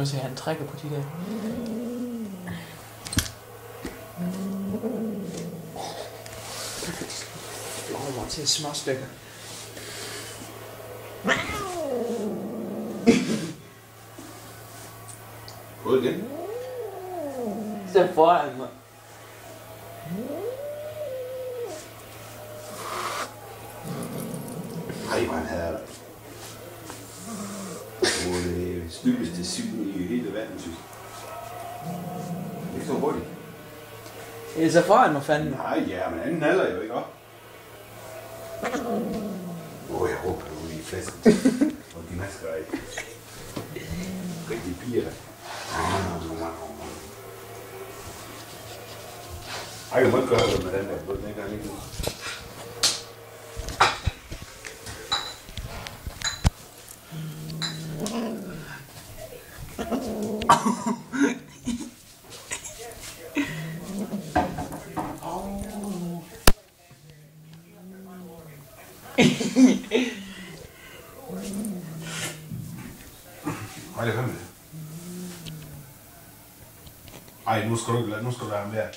kan se, at han trækker på de der. Det kommer til at småstykker. Gå igen. Så foran mig. Ej, hvor han havde det. Det snyggeste syvende i hele verden, synes jeg. Det er så hurtigt. Det er så foran mig, fanden. Nej, ja, men anden halder jo ikke op. Jeg håber, du er i flasken. Og de masker er ikke. Rigtig piger. Ej, jeg må ikke gøre det med den der. Den ikke engang ikke. Ej, nu skal du have ham der.